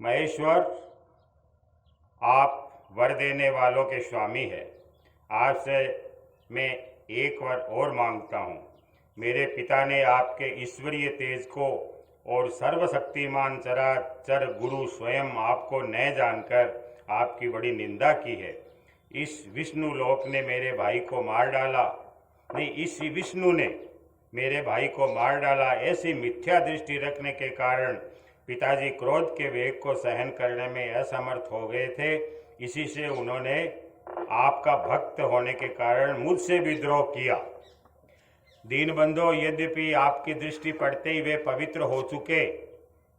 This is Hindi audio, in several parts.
महेश्वर, आप वर देने वालों के स्वामी हैं। आपसे मैं एक वर और मांगता हूँ। मेरे पिता ने आपके ईश्वरीय तेज को और सर्वशक्तिमान चराचर गुरु स्वयं आपको न जानकर आपकी बड़ी निंदा की है। इस विष्णु लोक ने मेरे भाई को मार डाला, नहीं, इस विष्णु ने मेरे भाई को मार डाला। ऐसी मिथ्या दृष्टि रखने के कारण पिताजी क्रोध के वेग को सहन करने में असमर्थ हो गए थे। इसी से उन्होंने आपका भक्त होने के कारण मुझसे विद्रोह किया। दीनबंधो, यद्यपि आपकी दृष्टि पड़ते ही वे पवित्र हो चुके,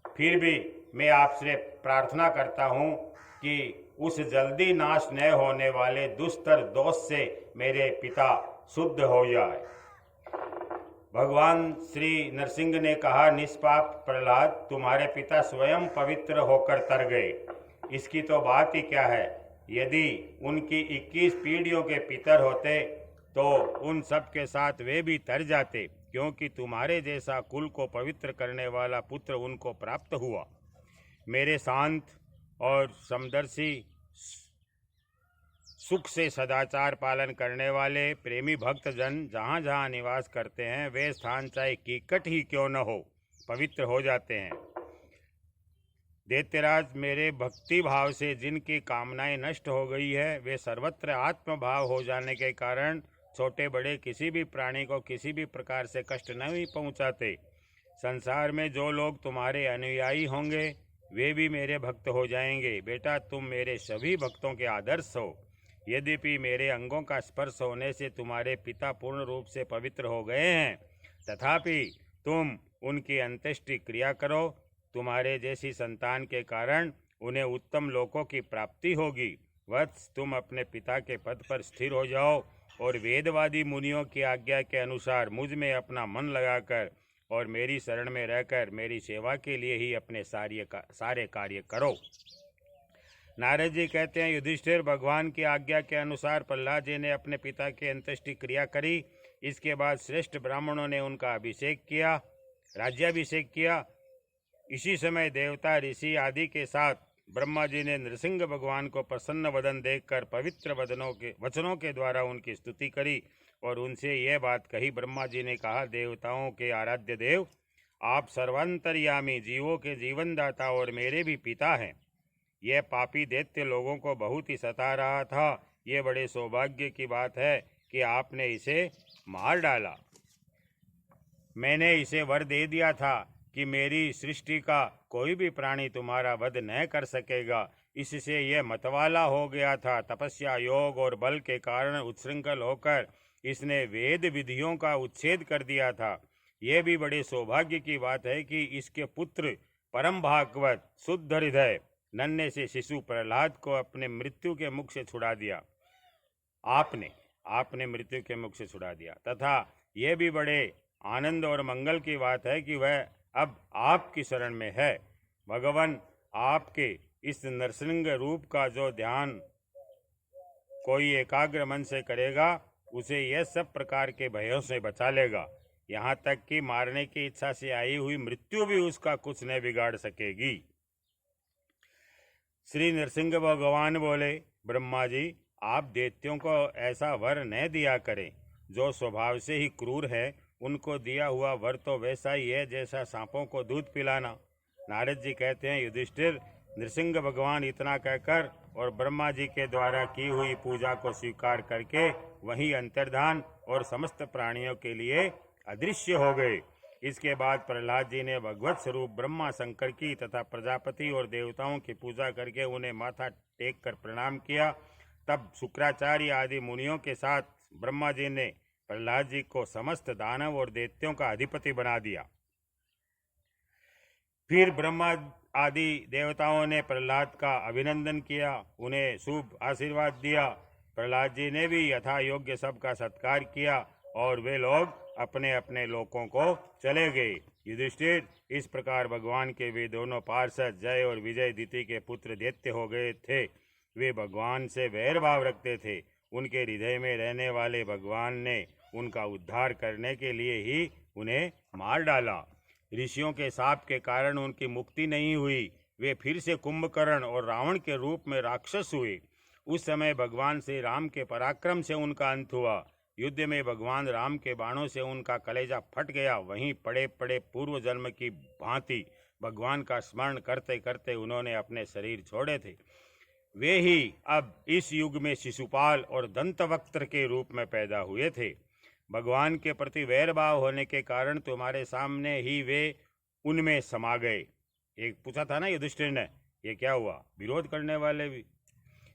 फिर भी मैं आपसे प्रार्थना करता हूँ कि उस जल्दी नाश न होने वाले दुस्तर दोष से मेरे पिता शुद्ध हो जाए। भगवान श्री नरसिंह ने कहा, निष्पाप प्रहलाद, तुम्हारे पिता स्वयं पवित्र होकर तर गए। इसकी तो बात ही क्या है। यदि उनकी 21 पीढ़ियों के पितर होते तो उन सब के साथ वे भी तर जाते, क्योंकि तुम्हारे जैसा कुल को पवित्र करने वाला पुत्र उनको प्राप्त हुआ। मेरे शांत और समदर्शी, सुख से सदाचार पालन करने वाले प्रेमी भक्तजन जहाँ जहाँ निवास करते हैं, वे स्थान चाहे कीकट ही क्यों न हो, पवित्र हो जाते हैं। दैत्यराज, मेरे भक्ति भाव से जिनकी कामनाएं नष्ट हो गई है, वे सर्वत्र आत्म भाव हो जाने के कारण छोटे बड़े किसी भी प्राणी को किसी भी प्रकार से कष्ट नहीं पहुंचाते। संसार में जो लोग तुम्हारे अनुयायी होंगे वे भी मेरे भक्त हो जाएंगे। बेटा, तुम मेरे सभी भक्तों के आदर्श हो। यद्यपि मेरे अंगों का स्पर्श होने से तुम्हारे पिता पूर्ण रूप से पवित्र हो गए हैं, तथापि तुम उनकी अंत्येष्टि क्रिया करो। तुम्हारे जैसी संतान के कारण उन्हें उत्तम लोकों की प्राप्ति होगी। वत्स, तुम अपने पिता के पद पर स्थिर हो जाओ और वेदवादी मुनियों की आज्ञा के अनुसार मुझ में अपना मन लगाकर और मेरी शरण में रहकर मेरी सेवा के लिए ही अपने सारे कार्य करो। नारद जी कहते हैं, युधिष्ठिर, भगवान की आज्ञा के अनुसार प्रहलाद जी ने अपने पिता की अंत्येष्टि क्रिया करी। इसके बाद श्रेष्ठ ब्राह्मणों ने उनका अभिषेक किया, राज्याभिषेक किया। इसी समय देवता, ऋषि आदि के साथ ब्रह्मा जी ने नृसिंह भगवान को प्रसन्न वदन देखकर पवित्र वचनों के द्वारा उनकी स्तुति करी और उनसे यह बात कही। ब्रह्मा जी ने कहा, देवताओं के आराध्य देव, आप सर्वांतर्यामी, जीवों के जीवनदाता और मेरे भी पिता हैं। यह पापी दैत्य लोगों को बहुत ही सता रहा था। ये बड़े सौभाग्य की बात है कि आपने इसे मार डाला। मैंने इसे वर दे दिया था कि मेरी सृष्टि का कोई भी प्राणी तुम्हारा वध न कर सकेगा। इससे यह मतवाला हो गया था। तपस्या, योग और बल के कारण उच्छृंखल होकर इसने वेद विधियों का उच्छेद कर दिया था। यह भी बड़े सौभाग्य की बात है कि इसके पुत्र परम भागवत, शुद्ध हृदय, नन्हे से शिशु प्रहलाद को अपने मृत्यु के मुख से छुड़ा दिया। आपने मृत्यु के मुख से छुड़ा दिया। तथा यह भी बड़े आनंद और मंगल की बात है कि वह अब आपकी शरण में है। भगवान, आपके इस नरसिंह रूप का जो ध्यान कोई एकाग्र मन से करेगा, उसे यह सब प्रकार के भयों से बचा लेगा। यहाँ तक कि मारने की इच्छा से आई हुई मृत्यु भी उसका कुछ न बिगाड़ सकेगी। श्री नरसिंह भगवान बोले, ब्रह्मा जी, आप दैत्यों को ऐसा वर न दिया करें जो स्वभाव से ही क्रूर है। उनको दिया हुआ वर तो वैसा ही है जैसा सांपों को दूध पिलाना। नारद जी कहते हैं, युधिष्ठिर, नृसिंह भगवान इतना कहकर और ब्रह्मा जी के द्वारा की हुई पूजा को स्वीकार करके वहीं अंतर्धान और समस्त प्राणियों के लिए अदृश्य हो गए। इसके बाद प्रहलाद जी ने भगवत स्वरूप ब्रह्मा, शंकर की तथा प्रजापति और देवताओं की पूजा करके उन्हें माथा टेक कर प्रणाम किया। तब शुक्राचार्य आदि मुनियों के साथ ब्रह्मा जी ने प्रहलाद जी को समस्त दानव और दैत्यों का अधिपति बना दिया। फिर ब्रह्मा आदि देवताओं ने प्रहलाद का अभिनंदन किया, उन्हें शुभ आशीर्वाद दिया। प्रहलाद जी ने भी यथा योग्य सबका सत्कार किया और वे लोग अपने अपने लोकों को चले गए। युधिष्ठिर, इस प्रकार भगवान के वे दोनों पार्षद जय और विजय दिति के पुत्र दैत्य हो गए थे। वे भगवान से वैर भाव रखते थे। उनके हृदय में रहने वाले भगवान ने उनका उद्धार करने के लिए ही उन्हें मार डाला। ऋषियों के शाप के कारण उनकी मुक्ति नहीं हुई। वे फिर से कुंभकर्ण और रावण के रूप में राक्षस हुए। उस समय भगवान श्री राम के पराक्रम से उनका अंत हुआ। युद्ध में भगवान राम के बाणों से उनका कलेजा फट गया। वहीं पड़े पड़े पूर्व जन्म की भांति भगवान का स्मरण करते करते उन्होंने अपने शरीर छोड़े थे। वे ही अब इस युग में शिशुपाल और दंतवक्त्र के रूप में पैदा हुए थे। भगवान के प्रति वैर भाव होने के कारण तुम्हारे सामने ही वे उनमें समा गए। एक पूछा था ना युधिष्ठिर ने, ये क्या हुआ? विरोध करने वाले भी।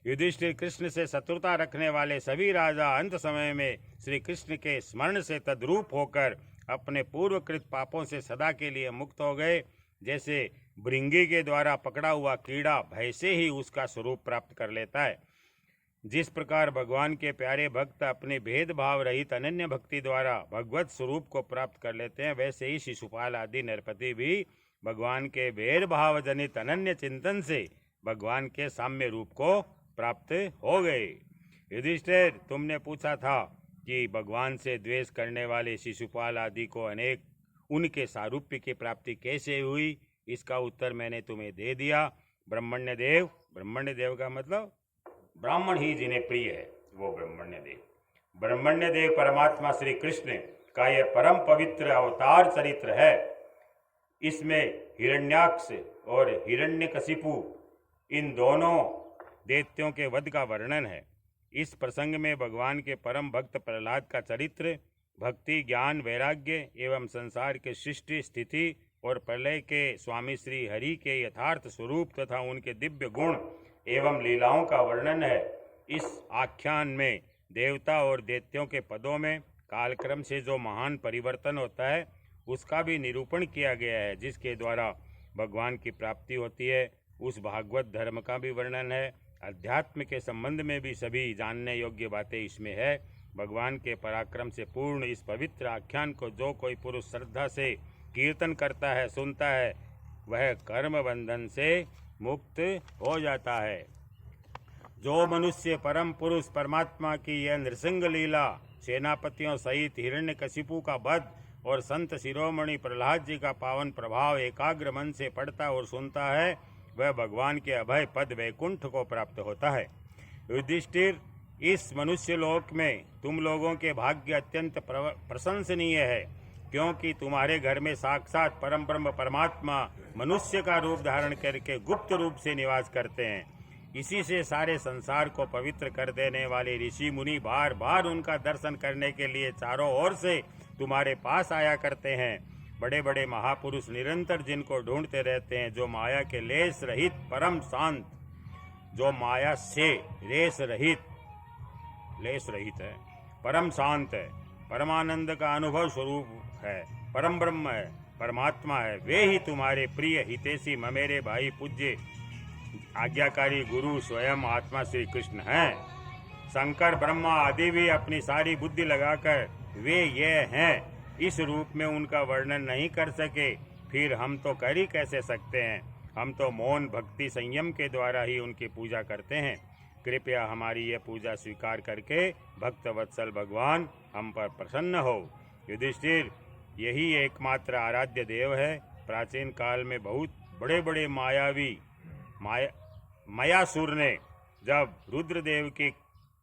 युधिष्ठिर कृष्ण से शत्रुता रखने वाले सभी राजा अंत समय में श्री कृष्ण के स्मरण से तद्रूप होकर अपने पूर्वकृत पापों से सदा के लिए मुक्त हो गए। जैसे भृंगी के द्वारा पकड़ा हुआ कीड़ा भय से ही उसका स्वरूप प्राप्त कर लेता है, जिस प्रकार भगवान के प्यारे भक्त अपने भेदभाव रहित अनन्य भक्ति द्वारा भगवत स्वरूप को प्राप्त कर लेते हैं, वैसे ही शिशुपाल आदि नरपति भी भगवान के भेदभाव जनित अनन्य चिंतन से भगवान के साम्य रूप को प्राप्त हो गए। युधिष्ठिर, तुमने पूछा था कि भगवान से द्वेष करने वाले शिशुपाल आदि को अनेक उनके सारूप्य की प्राप्ति कैसे हुई, इसका उत्तर मैंने तुम्हें दे दिया। ब्रह्मण्य देव, ब्रह्मण्य देव का मतलब ब्राह्मण ही जिन्हें प्रिय है वो ब्रह्मण्य देव। ब्रह्मण्य देव परमात्मा श्री कृष्ण का यह परम पवित्र अवतार चरित्र है। इसमें हिरण्याक्ष और हिरण्यकशिपु इन दोनों दैत्यों के वध का वर्णन है। इस प्रसंग में भगवान के परम भक्त प्रहलाद का चरित्र, भक्ति, ज्ञान, वैराग्य एवं संसार के सृष्टि, स्थिति और प्रलय के स्वामी श्री हरि के यथार्थ स्वरूप तथा उनके दिव्य गुण एवं लीलाओं का वर्णन है। इस आख्यान में देवता और दैत्यों के पदों में कालक्रम से जो महान परिवर्तन होता है उसका भी निरूपण किया गया है, जिसके द्वारा भगवान की प्राप्ति होती है। उस भागवत धर्म का भी वर्णन है। अध्यात्म के संबंध में भी सभी जानने योग्य बातें इसमें है। भगवान के पराक्रम से पूर्ण इस पवित्र आख्यान को जो कोई पुरुष श्रद्धा से कीर्तन करता है, सुनता है, वह कर्म बंधन से मुक्त हो जाता है। जो मनुष्य परम पुरुष परमात्मा की यह नृसिंग लीला, सेनापतियों सहित हिरण्यकशिपु का वध और संत शिरोमणि प्रहलाद जी का पावन प्रभाव एकाग्र मन से पढ़ता और सुनता है, वह भगवान के अभय पद वैकुंठ को प्राप्त होता है। युधिष्ठिर, इस मनुष्य लोक में तुम लोगों के भाग्य अत्यंत प्रशंसनीय है, क्योंकि तुम्हारे घर में साक्षात परम ब्रह्म परमात्मा मनुष्य का रूप धारण करके गुप्त रूप से निवास करते हैं। इसी से सारे संसार को पवित्र कर देने वाले ऋषि मुनि बार बार उनका दर्शन करने के लिए चारों ओर से तुम्हारे पास आया करते हैं। बड़े बड़े महापुरुष निरंतर जिनको ढूंढते रहते हैं, जो माया के लेस रहित परम शांत, जो माया से लेस रहित है, परम शांत है, परमानंद का अनुभव स्वरूप है, परम ब्रह्म है, परमात्मा है, वे ही तुम्हारे प्रिय हितैषी ममेरे भाई पूज्य आज्ञाकारी गुरु स्वयं आत्मा श्री कृष्ण हैं। शंकर ब्रह्मा आदि भी अपनी सारी बुद्धि लगाकर वे ये हैं इस रूप में उनका वर्णन नहीं कर सके, फिर हम तो कर ही कैसे सकते हैं। हम तो मौन भक्ति संयम के द्वारा ही उनकी पूजा करते हैं। कृपया हमारी यह पूजा स्वीकार करके भक्त वत्सल भगवान हम पर प्रसन्न हो। युधिष्ठिर, यही एकमात्र आराध्य देव है। प्राचीन काल में बहुत बड़े बड़े मायासुर ने जब रुद्रदेव की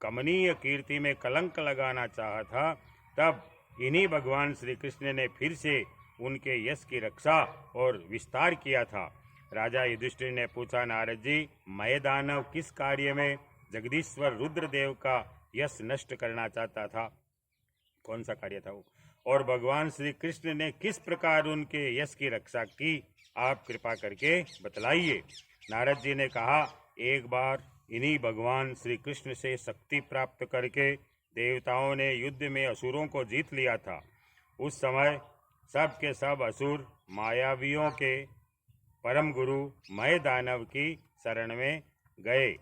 कमनीय कीर्ति में कलंक लगाना चाहा था, तब इन्हीं भगवान श्री कृष्ण ने फिर से उनके यश की रक्षा और विस्तार किया था। राजा युधिष्ठिर ने पूछा, नारद जी, मय दानव किस कार्य में जगदीश्वर रुद्रदेव का यश नष्ट करना चाहता था? कौन सा कार्य था वो? और भगवान श्री कृष्ण ने किस प्रकार उनके यश की रक्षा की? आप कृपा करके बतलाइए। नारद जी ने कहा, एक बार इन्हीं भगवान श्री कृष्ण से शक्ति प्राप्त करके देवताओं ने युद्ध में असुरों को जीत लिया था। उस समय सब के सब असुर मायावियों के परम गुरु मय दानव की शरण में गए।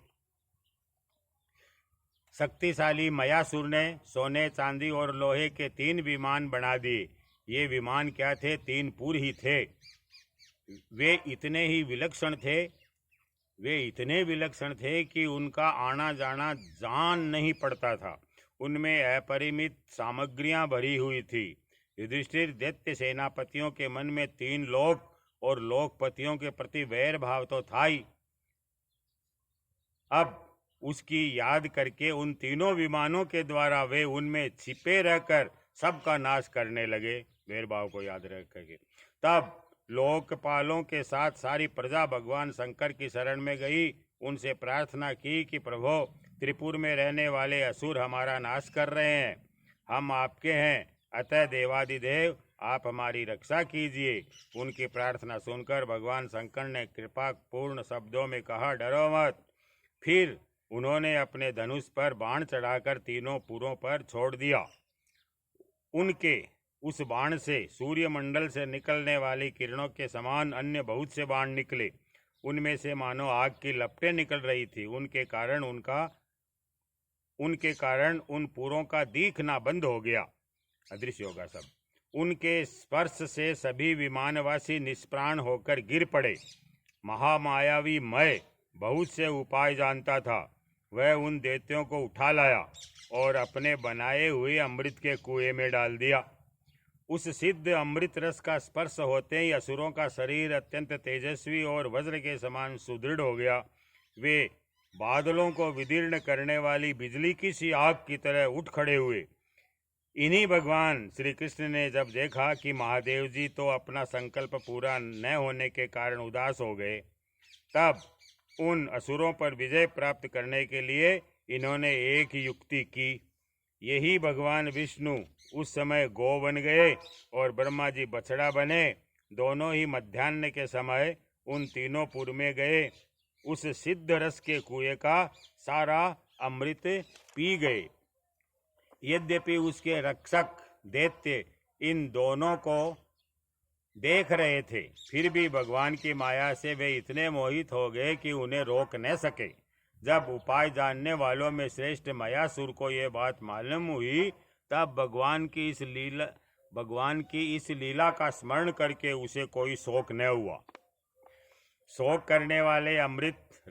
शक्तिशाली मयासुर ने सोने, चांदी और लोहे के 3 विमान बना दिए। ये विमान क्या थे? 3 पुर ही थे। वे इतने विलक्षण थे कि उनका आना जाना जान नहीं पड़ता था। उनमें अपरिमित सामग्रियां भरी हुई थी। युधिष्ठिर, दैत्य सेनापतियों के मन में 3 लोक और लोकपतियों के प्रति वैर भाव तो था ही, अब उसकी याद करके उन तीनों विमानों के द्वारा वे उनमें छिपे रहकर सबका नाश करने लगे, वैर भाव को याद रख करके। तब लोकपालों के साथ सारी प्रजा भगवान शंकर की शरण में गई, उनसे प्रार्थना की कि प्रभु, त्रिपुर में रहने वाले असुर हमारा नाश कर रहे हैं, हम आपके हैं, अतः देवादिदेव आप हमारी रक्षा कीजिए। उनकी प्रार्थना सुनकर भगवान शंकर ने कृपा पूर्ण शब्दों में कहा, डरो मत। फिर उन्होंने अपने धनुष पर बाण चढ़ाकर तीनों पुरों पर छोड़ दिया। उनके उस बाण से सूर्यमंडल से निकलने वाली किरणों के समान अन्य बहुत से बाण निकले, उनमें से मानो आग की लपटें निकल रही थी। उनके कारण उन पुरों का दिखना बंद हो गया, अदृश्य होगा सब। उनके स्पर्श से सभी विमानवासी निष्प्राण होकर गिर पड़े। महामायावी मैं बहुत से उपाय जानता था, वह उन दैत्यों को उठा लाया और अपने बनाए हुए अमृत के कुएं में डाल दिया। उस सिद्ध अमृत रस का स्पर्श होते ही असुरों का शरीर अत्यंत तेजस्वी और वज्र के समान सुदृढ़ हो गया। वे बादलों को विदीर्ण करने वाली बिजली की सी आग की तरह उठ खड़े हुए। इन्हीं भगवान श्री कृष्ण ने जब देखा कि महादेव जी तो अपना संकल्प पूरा न होने के कारण उदास हो गए, तब उन असुरों पर विजय प्राप्त करने के लिए इन्होंने एक युक्ति की। यही भगवान विष्णु उस समय गौ बन गए और ब्रह्मा जी बछड़ा बने। दोनों ही मध्याह्न के समय उन तीनों पुर में गए, उस सिद्ध रस के कुएं का सारा अमृत पी गए। यद्यपि उसके रक्षक दैत्य इन दोनों को देख रहे थे, फिर भी भगवान की माया से वे इतने मोहित हो गए कि उन्हें रोक न सके। जब उपाय जानने वालों में श्रेष्ठ मायासुर को ये बात मालूम हुई, तब भगवान की इस लीला का स्मरण करके उसे कोई शोक न हुआ। शोक करने वाले अमृत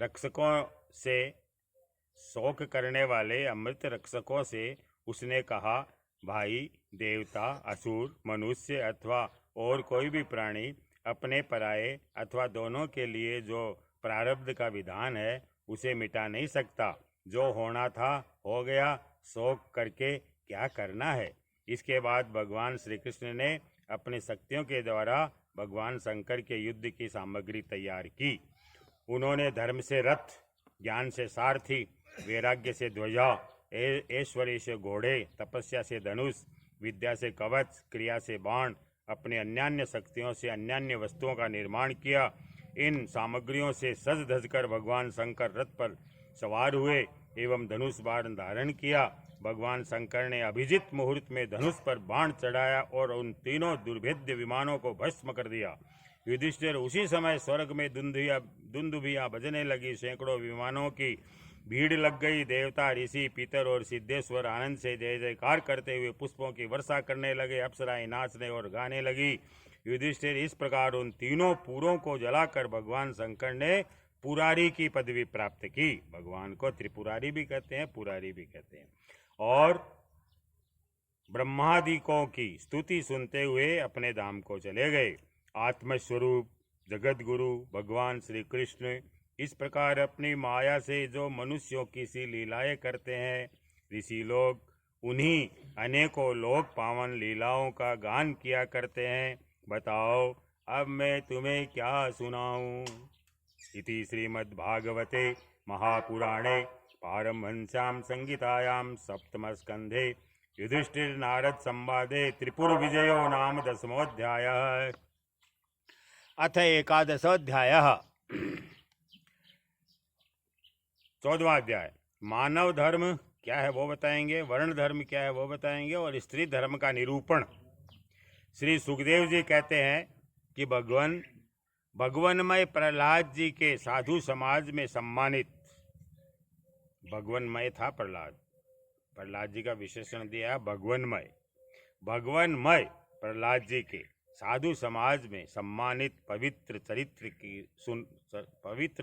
रक्षकों से उसने कहा, भाई, देवता, असुर, मनुष्य अथवा और कोई भी प्राणी अपने पराये अथवा दोनों के लिए जो प्रारब्ध का विधान है उसे मिटा नहीं सकता। जो होना था हो गया, शोक करके क्या करना है। इसके बाद भगवान श्री कृष्ण ने अपनी शक्तियों के द्वारा भगवान शंकर के युद्ध की सामग्री तैयार की। उन्होंने धर्म से रथ, ज्ञान से सारथी, वैराग्य से ध्वजा, ऐश्वर्य से घोड़े, तपस्या से धनुष, विद्या से कवच, क्रिया से बाण, अपने अन्यान्य शक्तियों से अन्यान्य वस्तुओं का निर्माण किया। इन सामग्रियों से सज धज कर भगवान शंकर रथ पर सवार हुए एवं धनुष बाण धारण किया। भगवान शंकर ने अभिजित मुहूर्त में धनुष पर बाण चढ़ाया और उन तीनों दुर्भेद्य विमानों को भस्म कर दिया। युधिष्ठिर उसी समय स्वर्ग में दुंदुभियां बजने लगी, सैकड़ों विमानों की भीड़ लग गई। देवता, ऋषि, पितर और सिद्धेश्वर आनंद से जय जयकार करते हुए पुष्पों की वर्षा करने लगे। अप्सराएं नाचने और गाने लगी। युधिष्ठिर इस प्रकार उन तीनों पुरों को जलाकर भगवान शंकर ने पुरारी की पदवी प्राप्त की। भगवान को त्रिपुरारी भी कहते हैं, पुरारी भी कहते हैं। और ब्रह्मादिकों की स्तुति सुनते हुए अपने धाम को चले गए। आत्मस्वरूप जगत गुरु भगवान श्री कृष्ण इस प्रकार अपनी माया से जो मनुष्यों की सी लीलाएं करते हैं, ऋषि लोग उन्हीं अनेकों लोक पावन लीलाओं का गान किया करते हैं। बताओ, अब मैं तुम्हें क्या सुनाऊं। इति श्रीमद्भागवते महापुराणे पारमहंस्यां संहितायां सप्तमस्कन्धे युधिष्ठिर नारद संवादे त्रिपुर विजयो नाम 10मोऽध्यायः। अथ 11वां 14वां अध्याय। मानव धर्म क्या है वो बताएंगे, वर्ण धर्म क्या है वो बताएंगे और स्त्री धर्म का निरूपण। श्री सुखदेव जी कहते हैं कि भगवनमय प्रहलाद जी के साधु समाज में सम्मानित, भगवनमय था प्रहलाद जी का विशेषण दिया भगवनमय प्रहलाद जी के साधु समाज में सम्मानित पवित्र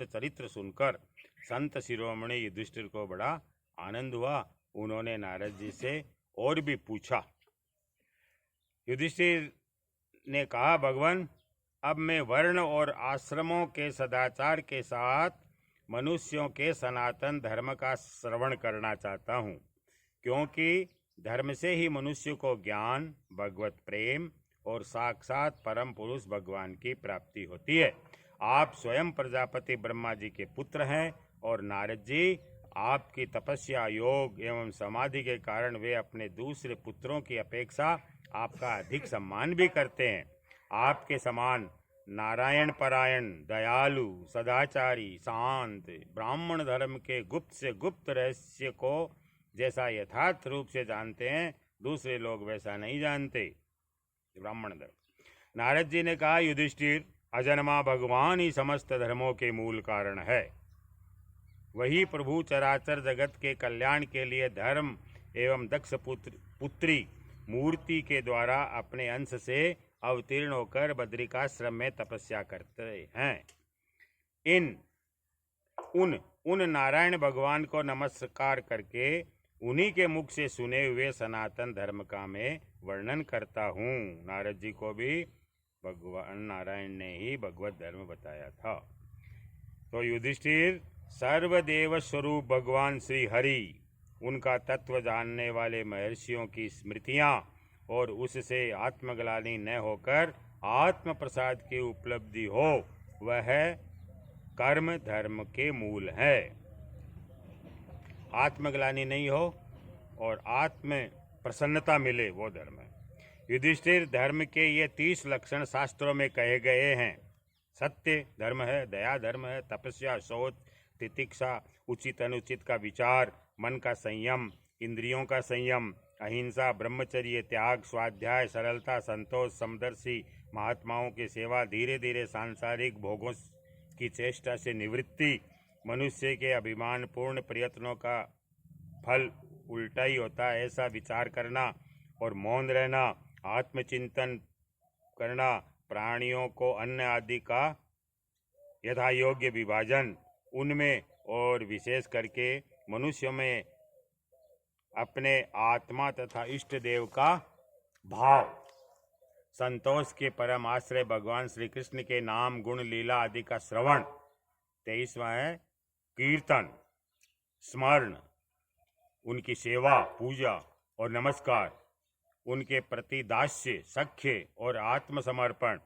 चरित्र सुनकर संत शिरोमणि युधिष्ठिर को बड़ा आनंद हुआ। उन्होंने नारद जी से और भी पूछा। युधिष्ठिर ने कहा, भगवान, अब मैं वर्ण और आश्रमों के सदाचार के साथ मनुष्यों के सनातन धर्म का श्रवण करना चाहता हूँ, क्योंकि धर्म से ही मनुष्य को ज्ञान, भगवत प्रेम और साक्षात परम पुरुष भगवान की प्राप्ति होती है। आप स्वयं प्रजापति ब्रह्मा जी के पुत्र हैं और नारद जी आपकी तपस्या, योग एवं समाधि के कारण वे अपने दूसरे पुत्रों की अपेक्षा आपका अधिक सम्मान भी करते हैं। आपके समान नारायण परायण, दयालु, सदाचारी, शांत, ब्राह्मण धर्म के गुप्त से गुप्त रहस्य को जैसा यथार्थ रूप से जानते हैं, दूसरे लोग वैसा नहीं जानते। ब्राह्मण धर्म। नारद जी ने कहा, युधिष्ठिर, अजन्मा भगवान ही समस्त धर्मों के मूल कारण है। वही प्रभु चराचर जगत के कल्याण के लिए धर्म एवं दक्ष पुत्री मूर्ति के द्वारा अपने अंश से अवतीर्ण होकर बद्रिकाश्रम में तपस्या करते हैं। उन नारायण भगवान को नमस्कार करके उन्हीं के मुख से सुने हुए सनातन धर्म का मैं वर्णन करता हूँ। नारद जी को भी भगवान नारायण ने ही भगवत धर्म बताया था। तो युधिष्ठिर, सर्वदेव स्वरूप भगवान श्री हरि, उनका तत्व जानने वाले महर्षियों की स्मृतियाँ और उससे आत्मग्लानि न होकर आत्म प्रसाद की उपलब्धि हो, वह कर्म धर्म के मूल है। आत्मग्लानि नहीं हो और आत्म प्रसन्नता मिले, वो धर्म है। युधिष्ठिर, धर्म के ये 30 लक्षण शास्त्रों में कहे गए हैं। सत्य धर्म है, दया धर्म है, तपस्या, शौच, तितिक्षा, उचित अनुचित का विचार, मन का संयम, इंद्रियों का संयम, अहिंसा, ब्रह्मचर्य, त्याग, स्वाध्याय, सरलता, संतोष, समदर्शी, महात्माओं की सेवा, धीरे धीरे सांसारिक भोगों की चेष्टा से निवृत्ति, मनुष्य के अभिमान पूर्ण प्रयत्नों का फल उल्टा ही होता है ऐसा विचार करना और मौन रहना, आत्मचिंतन करना, प्राणियों को अन्न आदि का यथा योग्य विभाजन, उनमें और विशेष करके मनुष्यों में अपने आत्मा तथा इष्ट देव का भाव, संतोष के परम आश्रय भगवान श्री कृष्ण के नाम, गुण, लीला आदि का श्रवण। 23वां है कीर्तन, स्मरण, उनकी सेवा, पूजा और नमस्कार, उनके प्रति दास्य, सख्य और आत्मसमर्पण।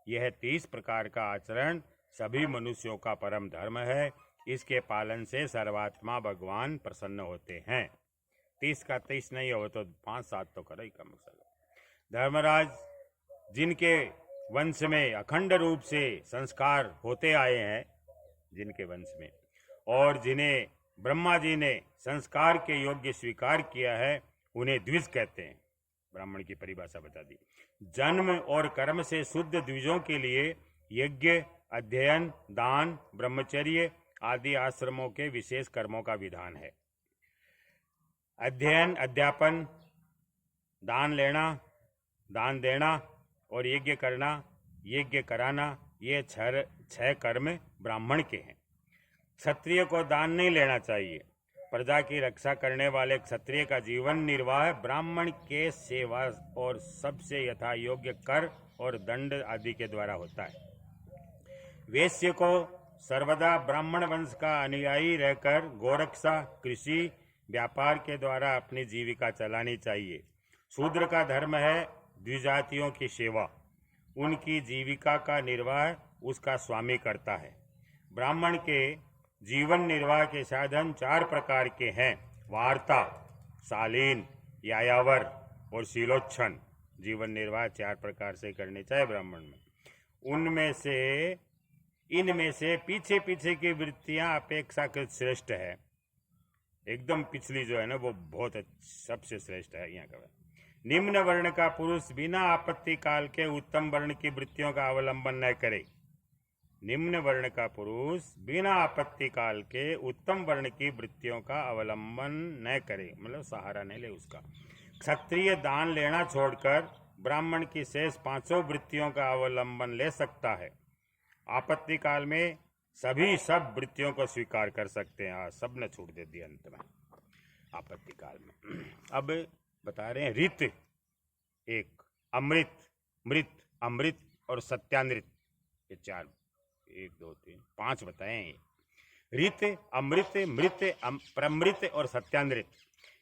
यह 30 प्रकार का आचरण सभी मनुष्यों का परम धर्म है। इसके पालन से सर्वात्मा भगवान प्रसन्न होते हैं। 30 का 30 नहीं हो तो 5-7 तो करे ही कम से कम। धर्मराज, जिनके वंश में अखंड रूप से संस्कार होते आए हैं, जिनके वंश में, और जिन्हें ब्रह्मा जी ने संस्कार के योग्य स्वीकार किया है, उन्हें द्विज कहते हैं। ब्राह्मण की परिभाषा बता दी। जन्म और कर्म से शुद्ध द्विजों के लिए यज्ञ, अध्ययन, दान, ब्रह्मचर्य आदि आश्रमों के विशेष कर्मों का विधान है। अध्ययन, अध्यापन, दान लेना, दान देना और यज्ञ करना, यज्ञ कराना, ये 6 कर्म ब्राह्मण के हैं। क्षत्रिय को दान नहीं लेना चाहिए। प्रजा की रक्षा करने वाले क्षत्रिय का जीवन निर्वाह ब्राह्मण के सेवा और सबसे यथा योग्य कर और दंड आदि के द्वारा होता है। वैश्य को सर्वदा ब्राह्मण वंश का अनुयायी रहकर गोरक्षा, कृषि, व्यापार के द्वारा अपनी जीविका चलानी चाहिए। शूद्र का धर्म है द्विजातियों की सेवा, उनकी जीविका का निर्वाह उसका स्वामी करता है। ब्राह्मण के जीवन निर्वाह के साधन 4 प्रकार के हैं: वार्ता, शालीन, यायावर और शीलोच्छन। जीवन निर्वाह 4 प्रकार से करने चाहिए ब्राह्मण में। इनमें से पीछे पीछे की वृत्तियां अपेक्षाकृत श्रेष्ठ है। एकदम पिछली जो है ना, वो बहुत सबसे श्रेष्ठ है। यहाँ का निम्न वर्ण का पुरुष बिना आपत्ति काल के उत्तम वर्ण की वृत्तियों का अवलंबन न करे। निम्न वर्ण का पुरुष बिना आपत्ति काल के उत्तम वर्ण की वृत्तियों का अवलंबन न करे, मतलब सहारा नहीं ले उसका। क्षत्रिय दान लेना छोड़कर ब्राह्मण की शेष 5 वृत्तियों का अवलंबन ले सकता है। आपत्ति काल में सब वृत्तियों को स्वीकार कर सकते हैं। सब ने छूट दे दी अंत में आपत्ति काल में। अब बता रहे हैं ऋत 1, अमृत, मृत, अमृत और सत्यानृत। ये 4, 1 2 3 5 बताए हैं। ऋत, अमृत, मृत, प्रमृत और सत्यानृत,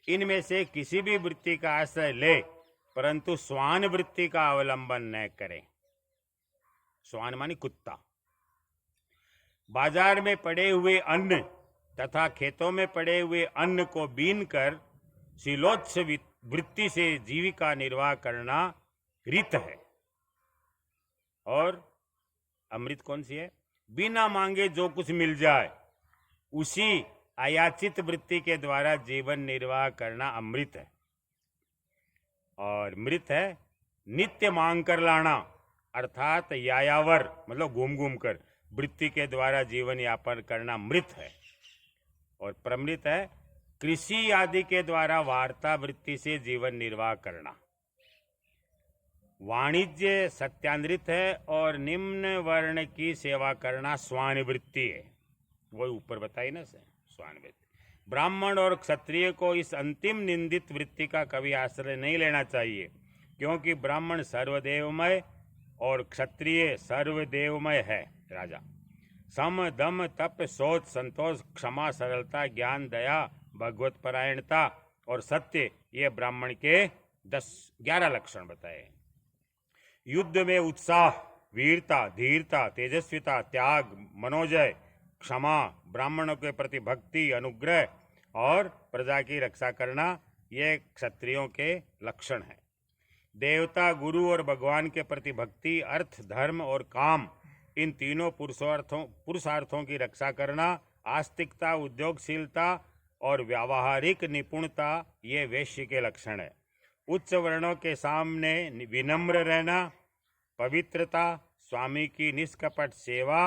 इनमें से किसी भी वृत्ति का आश्रय ले, परंतु स्वान वृत्ति का अवलंबन न करें। स्वान मानी कुत्ता। बाजार में पड़े हुए अन्न तथा खेतों में पड़े हुए अन्न को बीन कर शीलोत्स वृत्ति से जीविका निर्वाह करना ऋत है। और अमृत कौन सी है? बिना मांगे जो कुछ मिल जाए उसी अयाचित वृत्ति के द्वारा जीवन निर्वाह करना अमृत है। और मृत है नित्य मांग कर लाना, अर्थात यायावर मतलब घूम घूम कर वृत्ति के द्वारा जीवन यापन करना मृत है। और प्रमृत है कृषि आदि के द्वारा वार्ता वृत्ति से जीवन निर्वाह करना। वाणिज्य सत्यानृत है और निम्न वर्ण की सेवा करना स्वान वृत्ति है। वो ऊपर बताई ना से स्वान वृत्ति। ब्राह्मण और क्षत्रिय को इस अंतिम निंदित वृत्ति का कभी आश्रय नहीं लेना चाहिए, क्योंकि ब्राह्मण सर्वदेवमय और क्षत्रिय सर्वदेवमय है। राजा सम दम तप शोच संतोष क्षमा सरलता ज्ञान दया भगवत परायणता और सत्य, ये ब्राह्मण के 11 लक्षण बताए। युद्ध में उत्साह, वीरता, धीरता, तेजस्विता, त्याग, मनोजय, क्षमा, ब्राह्मणों के प्रति भक्ति, अनुग्रह और प्रजा की रक्षा करना, ये क्षत्रियों के लक्षण हैं। देवता, गुरु और भगवान के प्रति भक्ति, अर्थ, धर्म और काम, इन तीनों पुरुषार्थों की रक्षा करना, आस्तिकता, उद्योगशीलता और व्यावहारिक निपुणता, ये वैश्य के लक्षण है। उच्च वर्णों के सामने विनम्र रहना, पवित्रता, स्वामी की निष्कपट सेवा,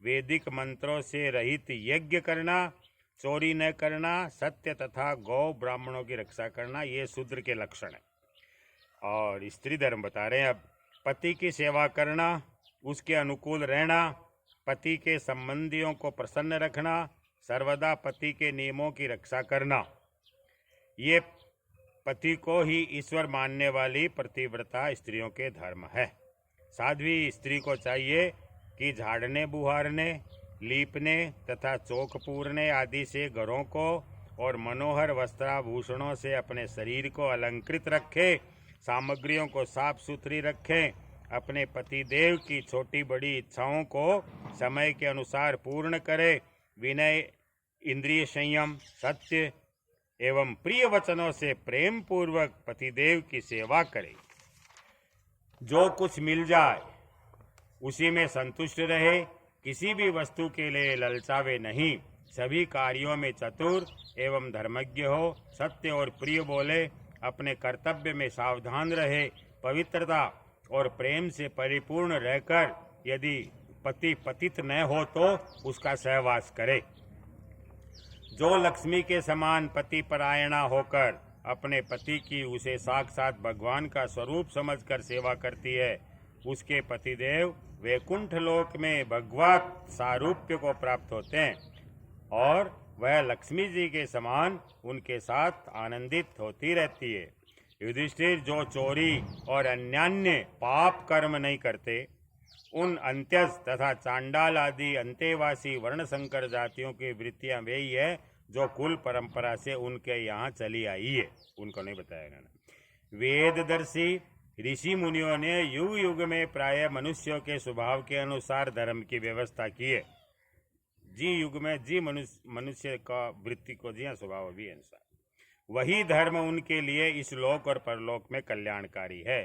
वैदिक मंत्रों से रहित यज्ञ करना, चोरी न करना, सत्य तथा गौ ब्राह्मणों की रक्षा करना, ये शूद्र के लक्षण है। और स्त्री धर्म बता रहे हैं अब। पति की सेवा करना, उसके अनुकूल रहना, पति के संबंधियों को प्रसन्न रखना, सर्वदा पति के नियमों की रक्षा करना, ये पति को ही ईश्वर मानने वाली प्रतिव्रता स्त्रियों के धर्म है। साध्वी स्त्री को चाहिए कि झाड़ने बुहारने, लीपने तथा चौक पूरने आदि से घरों को और मनोहर वस्त्राभूषणों से अपने शरीर को अलंकृत रखे, सामग्रियों को साफ सुथरी रखें, अपने पतिदेव की छोटी बड़ी इच्छाओं को समय के अनुसार पूर्ण करे, विनय, इंद्रिय संयम, सत्य एवं प्रिय वचनों से प्रेम पूर्वक पतिदेव की सेवा करे। जो कुछ मिल जाए उसी में संतुष्ट रहे, किसी भी वस्तु के लिए ललचावे नहीं, सभी कार्यों में चतुर एवं धर्मज्ञ हो, सत्य और प्रिय बोले, अपने कर्तव्य में सावधान रहे, पवित्रता और प्रेम से परिपूर्ण रहकर यदि पति पतित न हो तो उसका सहवास करे। जो लक्ष्मी के समान पति परायणा होकर अपने पति की उसे साक्षात भगवान का स्वरूप समझकर सेवा करती है, उसके पतिदेव वैकुंठ लोक में भगवत सारूप्य को प्राप्त होते हैं और वह लक्ष्मी जी के समान उनके साथ आनंदित होती रहती है। युधिष्ठिर, जो चोरी और अन्यान्य पाप कर्म नहीं करते, उन अंत्यज तथा चांडाल आदि अंतेवासी वर्ण संकर जातियों की वृत्तियां वही है जो कुल परंपरा से उनके यहाँ चली आई है, उनको नहीं बताया गया। वेददर्शी ऋषि मुनियों ने युग युग में प्राय मनुष्यों के स्वभाव के अनुसार धर्म की व्यवस्था की है। जी युग में जी मनुष्य का वृत्ति को जी स्वभाव भी अनुसार वही धर्म उनके लिए इस लोक और परलोक में कल्याणकारी है।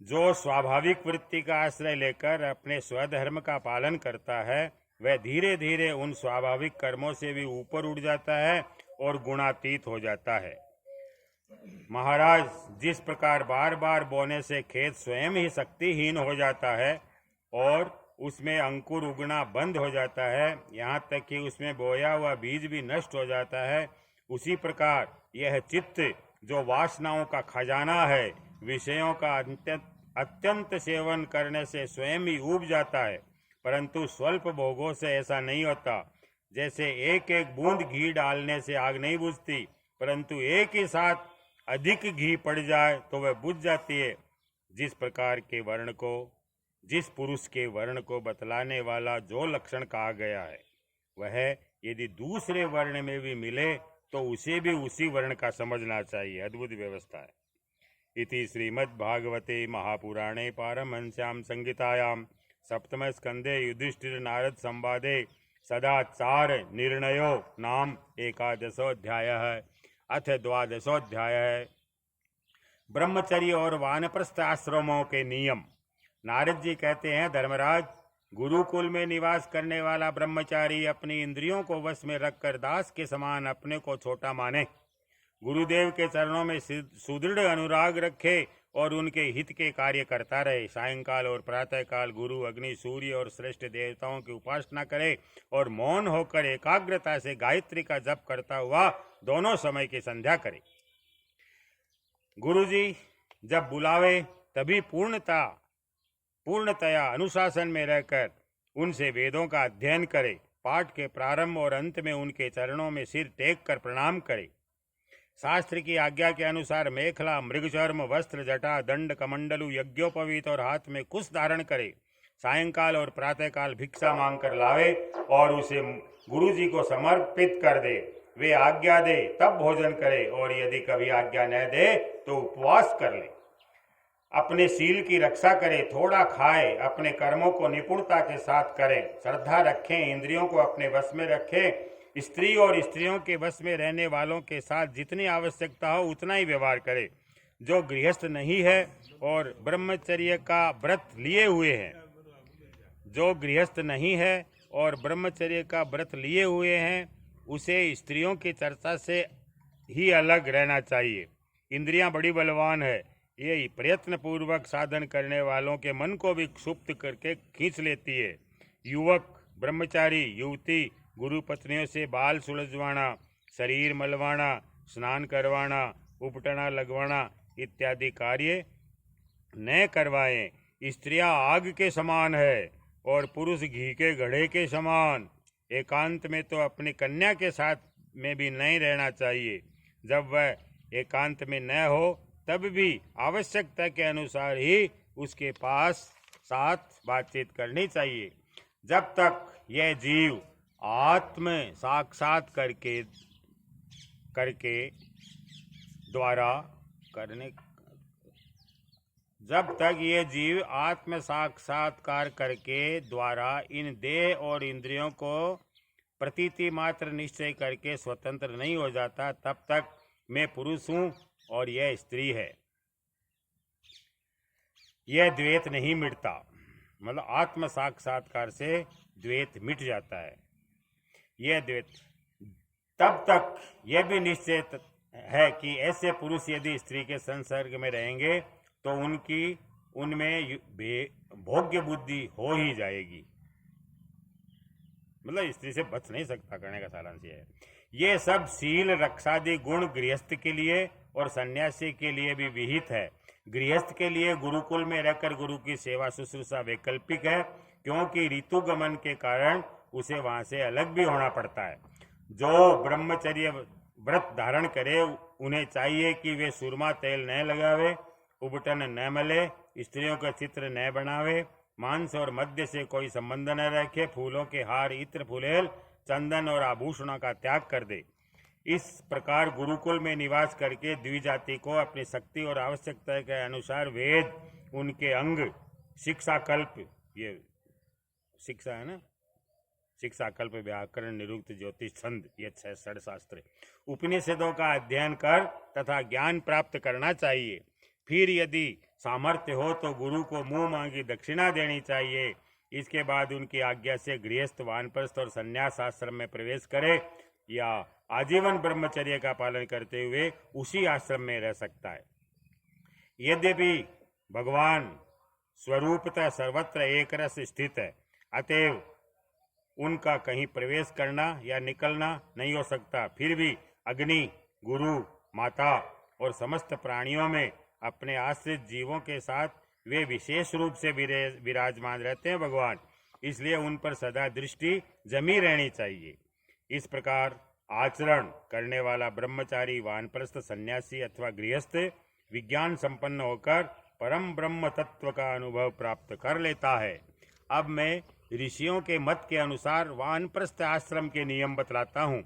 जो स्वाभाविक वृत्ति का आश्रय लेकर अपने स्वधर्म का पालन करता है, वह धीरे धीरे उन स्वाभाविक कर्मों से भी ऊपर उठ जाता है और गुणातीत हो जाता है। महाराज, जिस प्रकार बार बार बोने से खेत स्वयं ही शक्तिहीन हो जाता है और उसमें अंकुर उगना बंद हो जाता है, यहाँ तक कि उसमें बोया हुआ बीज भी नष्ट हो जाता है, उसी प्रकार यह चित्त जो वासनाओं का खजाना है, विषयों का अत्यंत सेवन करने से स्वयं ही उब जाता है, परंतु स्वल्प भोगों से ऐसा नहीं होता। जैसे एक एक बूंद घी डालने से आग नहीं बुझती, परंतु एक ही साथ अधिक घी पड़ जाए तो वह बुझ जाती है। जिस प्रकार के वर्ण को जिस पुरुष के वर्ण को बतलाने वाला जो लक्षण कहा गया है वह यदि दूसरे वर्ण में भी मिले तो उसे भी उसी वर्ण का समझना चाहिए। अद्भुत व्यवस्था है। इति श्रीमद्भागवते महापुराणे पारमहंस्यां संहितायां सप्तम स्कंदे युधिष्ठिर नारद संवादे सदाचार निर्णयो नाम 11वाध्यायः। अथ 12वाध्यायः ब्रह्मचर्य और वानप्रस्थ आश्रमों के नियम। नारद जी कहते हैं, धर्मराज, गुरुकुल में निवास करने वाला ब्रह्मचारी अपनी इंद्रियों को वश में रखकर दास के समान अपने को छोटा माने, गुरुदेव के चरणों में सुदृढ़ अनुराग रखे और उनके हित के कार्य करता रहे। सायंकाल और प्रातःकाल गुरु, अग्नि, सूर्य और श्रेष्ठ देवताओं की उपासना करे और मौन होकर एकाग्रता से गायत्री का जप करता हुआ दोनों समय की संध्या करे। गुरुजी जब बुलावे तभी पूर्णतया अनुशासन में रहकर उनसे वेदों का अध्ययन करे। पाठ के प्रारंभ और अंत में उनके चरणों में सिर टेक कर प्रणाम करे। शास्त्र की आज्ञा के अनुसार मेखला, मृगचर्म, वस्त्र, जटा, दंड, कमंडलु, यज्ञोपवीत और हाथ में कुश धारण करे। सायंकाल और प्रातःकाल भिक्षा मांगकर लावे और उसे गुरु जी को समर्पित कर दे। वे आज्ञा दे तब भोजन करे और यदि कभी आज्ञा न दे तो उपवास कर ले। अपने शील की रक्षा करे, थोड़ा खाए, अपने कर्मों को निपुणता के साथ करें, श्रद्धा रखें, इंद्रियों को अपने वश में रखें। स्त्री और स्त्रियों के वश में रहने वालों के साथ जितनी आवश्यकता हो उतना ही व्यवहार करे। जो गृहस्थ नहीं है और ब्रह्मचर्य का व्रत लिए हुए हैं, जो गृहस्थ नहीं है और ब्रह्मचर्य का व्रत लिए हुए हैं, उसे स्त्रियों की चर्चा से ही अलग रहना चाहिए। इंद्रियां बड़ी बलवान है, ये प्रयत्न पूर्वक साधन करने वालों के मन को भी क्षुब्ध करके खींच लेती है। युवक, ब्रह्मचारी, युवती गुरु पत्नियों से बाल सुलझवाना, शरीर मलवाना, स्नान करवाना, उपटना लगवाना इत्यादि कार्य न करवाएं। स्त्रियां आग के समान है और पुरुष घी के घड़े के समान। एकांत में तो अपनी कन्या के साथ में भी नहीं रहना चाहिए। जब वह एकांत में न हो तब भी आवश्यकता के अनुसार ही उसके पास साथ बातचीत करनी चाहिए। जब तक यह जीव आत्म साक्षात जब तक ये जीव आत्म साक्षात्कार करके द्वारा इन देह और इंद्रियों को प्रतीति मात्र निश्चय करके स्वतंत्र नहीं हो जाता, तब तक मैं पुरुष हूँ और यह स्त्री है, यह द्वैत नहीं मिटता। मतलब आत्म साक्षात्कार से द्वैत मिट जाता है। यह द्वैत तब तक यह भी निश्चित है कि ऐसे पुरुष यदि स्त्री के संसर्ग में रहेंगे तो उनमें भोग्य बुद्धि हो ही जाएगी। मतलब स्त्री से बच नहीं सकता, करने का सारांश यह है। ये सब शील रक्षादि गुण गृहस्थ के लिए और सन्यासी के लिए भी विहित है। गृहस्थ के लिए गुरुकुल में रहकर गुरु की सेवा शुश्रूषा वैकल्पिक है, क्योंकि ऋतु गमन के कारण उसे वहां से अलग भी होना पड़ता है। जो ब्रह्मचर्य व्रत धारण करे उन्हें चाहिए कि वे सुरमा तेल न लगावे, उबटन न मले, स्त्रियों का चित्र न बनावे, मांस और मद्य से कोई संबंध न रखे, फूलों के हार, इत्र, फुलेल, चंदन और आभूषणों का त्याग कर दे। इस प्रकार गुरुकुल में निवास करके द्विजाति को अपनी शक्ति और आवश्यकता के अनुसार वेद, उनके अंग, शिक्षाकल्प, ये शिक्षा है ना, शिक्षाकल्प, व्याकरण, निरुक्त, ज्योतिष, छंद, ये 6 षडशास्त्र, उपनिषदों का अध्ययन कर तथा ज्ञान प्राप्त करना चाहिए। फिर यदि सामर्थ्य हो तो गुरु को मुंह मांगी दक्षिणा देनी चाहिए। इसके बाद उनकी आज्ञा से गृहस्थ, वानप्रस्थ और संन्यास आश्रम में प्रवेश करे या आजीवन ब्रह्मचर्य का पालन करते हुए उसी आश्रम में रह सकता है। यद्यपि भगवान स्वरूपतः सर्वत्र एक रस स्थित है, अतएव उनका कहीं प्रवेश करना या निकलना नहीं हो सकता। फिर भी अग्नि, गुरु, माता और समस्त प्राणियों में अपने आश्रित जीवों के साथ वे विशेष रूप से विराजमान रहते हैं भगवान, इसलिए उन पर सदा दृष्टि जमी रहनी चाहिए। इस प्रकार आचरण करने वाला ब्रह्मचारी, वानप्रस्थ, सन्यासी अथवा गृहस्थ विज्ञान संपन्न होकर परम ब्रह्म तत्व का अनुभव प्राप्त कर लेता है। अब मैं ऋषियों के मत के अनुसार वानप्रस्थ आश्रम के नियम बतलाता हूँ।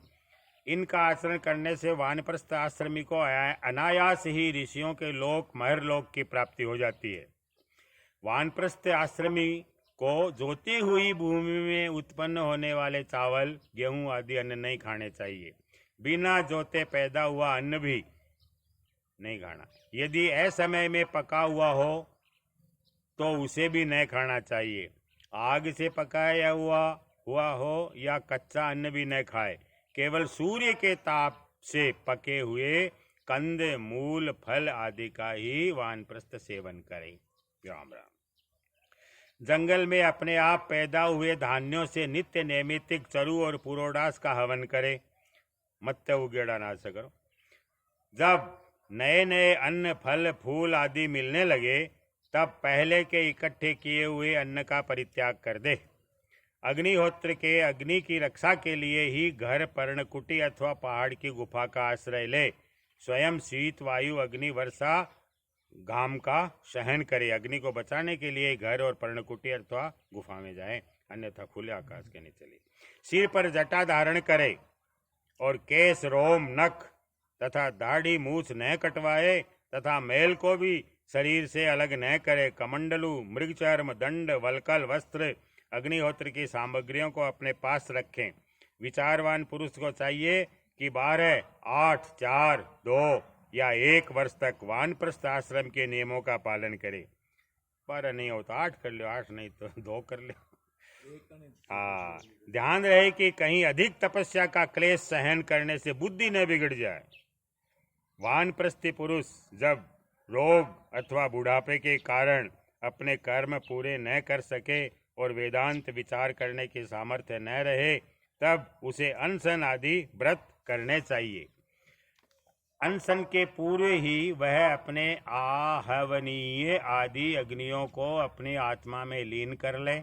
इनका आचरण करने से वानप्रस्थ आश्रमी को अनायास ही ऋषियों के लोक महरलोक की प्राप्ति हो जाती है। वानप्रस्थ आश्रमी को जोती हुई भूमि में उत्पन्न होने वाले चावल, गेहूं आदि अन्न नहीं खाने चाहिए। बिना जोते पैदा हुआ अन्न भी नहीं खाना। यदि असमय में पका हुआ हो तो उसे भी नहीं खाना चाहिए। आग से पकाया हुआ हो या कच्चा अन्न भी न खाए। केवल सूर्य के ताप से पके हुए कंद, मूल, फल आदि का ही वानप्रस्थ सेवन करें। राम राम। जंगल में अपने आप पैदा हुए धान्यों से नित्य नैमित्तिक चरु और पुरोडास का हवन करे। मत्स्य उगेड़ा नाश करो। जब नए नए अन्न, फल, फूल आदि मिलने लगे तब पहले के इकट्ठे किए हुए अन्न का परित्याग कर दे। अग्निहोत्र के अग्नि की रक्षा के लिए ही घर, पर्णकुटी अथवा पहाड़ की गुफा का आश्रय ले। स्वयं शीत, वायु, अग्नि, वर्षा, घाम का सहन करे। अग्नि को बचाने के लिए घर और पर्णकुटी अथवा गुफा में जाए, अन्यथा खुले आकाश के नीचे चले। सिर पर जटा धारण करे और केस, रोम, नख तथा दाढ़ी मूछ न कटवाए तथा मैल को भी शरीर से अलग न करे। कमंडलू, मृगचर्म, दंड, वलकल, वस्त्र, अग्निहोत्र की सामग्रियों को अपने पास रखें। विचारवान पुरुष को चाहिए कि 12, 8, 4, 2 या 1 वर्ष तक वानप्रस्थ आश्रम के नियमों का पालन करे। पर नहीं होता 8 कर लो, 8 नहीं तो 2 कर लो। हाँ, ध्यान रहे कि कहीं अधिक तपस्या का क्लेश सहन करने से बुद्धि न बिगड़ जाए। वानप्रस्थी पुरुष जब रोग अथवा बुढ़ापे के कारण अपने कर्म पूरे न कर सके और वेदांत विचार करने की सामर्थ्य न रहे तब उसे अनशन आदि व्रत करने चाहिए। अनशन के पूर्व ही वह अपने आहवनीय आदि अग्नियों को अपनी आत्मा में लीन कर ले।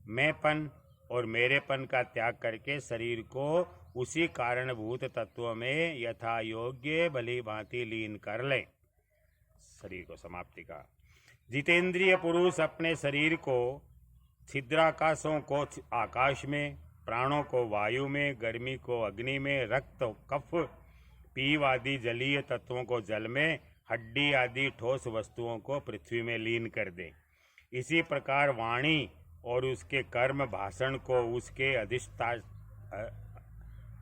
मैंपन और मेरेपन का त्याग करके शरीर को उसी कारणभूत तत्वों में यथा योग्य भली भांति लीन कर ले। शरीर को समाप्ति का। जितेंद्रिय पुरुष अपने शरीर को छिद्राकाशों को आकाश में, प्राणों को वायु में, गर्मी को अग्नि में, रक्त, कफ, पीव आदि जलीय तत्वों को जल में, हड्डी आदि ठोस वस्तुओं को पृथ्वी में लीन कर दे। इसी प्रकार वाणी और उसके कर्म भाषण को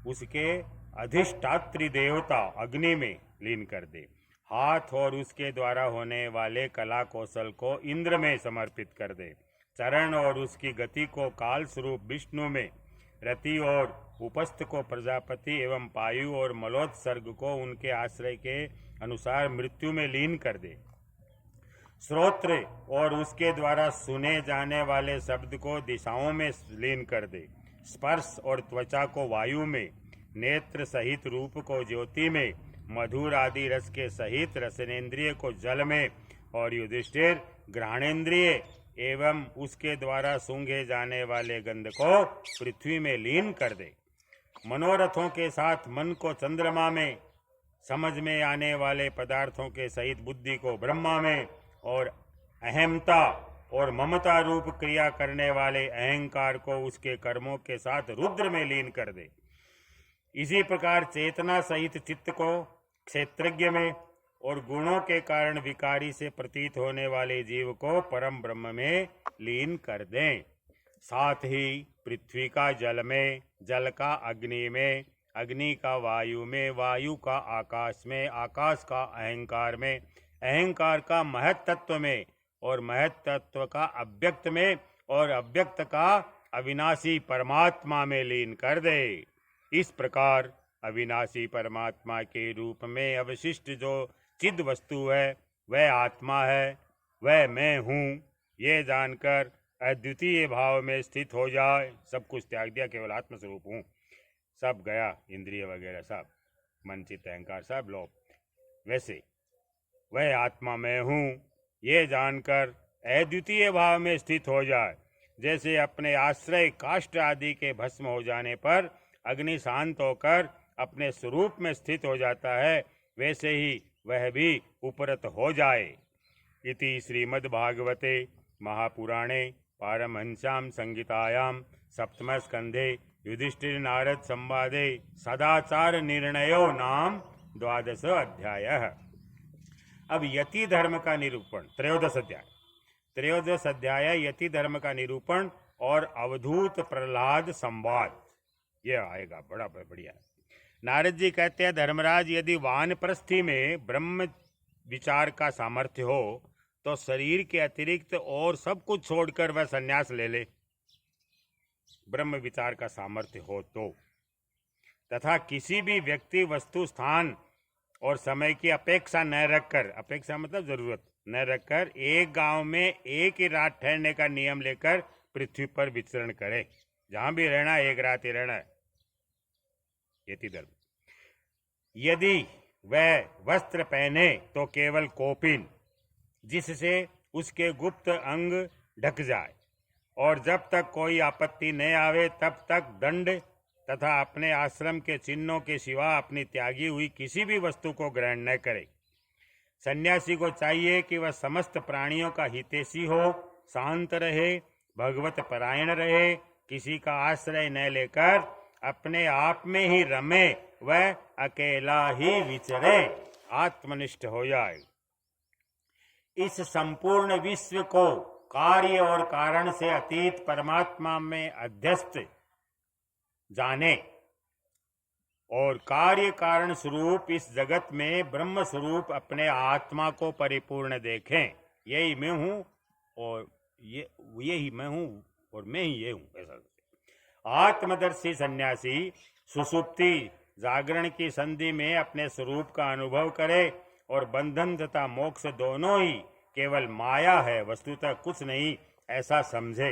उसके अधिष्ठात्री देवता अग्नि में लीन कर दे। हाथ और उसके द्वारा होने वाले कला कौशल को इंद्र में समर्पित कर दे। चरण और उसकी गति को काल स्वरूप विष्णु में, रति और उपस्थ को प्रजापति एवं पायु और मलोत्सर्ग को उनके आश्रय के अनुसार मृत्यु में लीन कर दे। श्रोत्र और उसके द्वारा सुने जाने वाले शब्द को दिशाओं में लीन कर दे। स्पर्श और त्वचा को वायु में, नेत्र सहित रूप को ज्योति में, मधुर आदि रस के सहित रसनेन्द्रिय को जल में और युधिष्ठिर घ्राणेन्द्रिय एवं उसके द्वारा सूंघे जाने वाले गंध को पृथ्वी में लीन कर दे। मनोरथों के साथ मन को चंद्रमा में, समझ में आने वाले पदार्थों के सहित बुद्धि को ब्रह्मा में और अहमता और ममता रूप क्रिया करने वाले अहंकार को उसके कर्मों के साथ रुद्र में लीन कर दे। इसी प्रकार चेतना सहित चित्त को क्षेत्रज्ञ में और गुणों के कारण विकारी से प्रतीत होने वाले जीव को परम ब्रह्म में लीन कर दें। साथ ही पृथ्वी का जल में, जल का अग्नि में, अग्नि का वायु में, वायु का आकाश में, आकाश का अहंकार में, अहंकार का महत तत्व में और महत तत्व का अव्यक्त में और अव्यक्त का अविनाशी परमात्मा में लीन कर दे। इस प्रकार अविनाशी परमात्मा के रूप में अवशिष्ट जो चिद वस्तु है वह आत्मा है, वह मैं हूँ, ये जानकर अद्वितीय भाव में स्थित हो जाए। सब कुछ त्याग दिया, केवल आत्मस्वरूप हूँ। सब गया, इंद्रिय वगैरह सब, मन, चित्त, अहंकार सब लोप। वैसे वह आत्मा मैं हूँ ये जानकर अद्वितीय भाव में स्थित हो जाए। जैसे अपने आश्रय काष्ठ आदि के भस्म हो जाने पर अग्नि शांत होकर अपने स्वरूप में स्थित हो जाता है, वैसे ही वह भी उपरत हो जाए। इति श्रीमद्भागवते महापुराणे पारमहंस्यां संहितायां सप्तमस्कन्धे युधिष्ठिर नारद संवादे सदाचार निर्णयो नाम 12 अध्यायः। अब यति धर्म का निरूपण, त्रयोदश अध्याय यति धर्म का निरूपण और अवधूत प्रहलाद संवाद, ये आएगा। बड़ा बढ़िया। नारद जी कहते हैं, धर्मराज, यदि वानप्रस्थी में ब्रह्म विचार का सामर्थ्य हो तो शरीर के अतिरिक्त और सब कुछ छोड़कर वह संन्यास ले ले। ब्रह्म विचार का सामर्थ्य हो तो, तथा किसी भी व्यक्ति, वस्तु, स्थान और समय की अपेक्षा न रखकर, अपेक्षा मतलब जरूरत न रखकर, एक गांव में एक ही रात ठहरने का नियम लेकर पृथ्वी पर विचरण करे। जहां भी रहना एक रात ही रहना है, यति धर्म। यदि वह वस्त्र पहने तो केवल कौपीन, जिससे उसके गुप्त अंग ढक जाए, और जब तक कोई आपत्ति न आवे तब तक दंड तथा अपने आश्रम के चिन्हों के सिवा अपनी त्यागी हुई किसी भी वस्तु को ग्रहण न करे। सन्यासी को चाहिए कि वह समस्त प्राणियों का हितैषी हो, शांत रहे, भगवत परायण रहे, किसी का आश्रय न लेकर अपने आप में ही रमे, वह अकेला ही विचरे, आत्मनिष्ठ हो जाए। इस संपूर्ण विश्व को कार्य और कारण से अतीत परमात्मा में अध्यस्त जाने और कार्य कारण स्वरूप इस जगत में ब्रह्म स्वरूप अपने आत्मा को परिपूर्ण देखें। यही मैं हूँ और यही मैं हूँ और मैं ही ये हूँ, ऐसा। आत्मदर्शी सन्यासी सुषुप्ति जागरण की संधि में अपने स्वरूप का अनुभव करे और बंधन तथा मोक्ष दोनों ही केवल माया है, वस्तुतः कुछ नहीं, ऐसा समझे।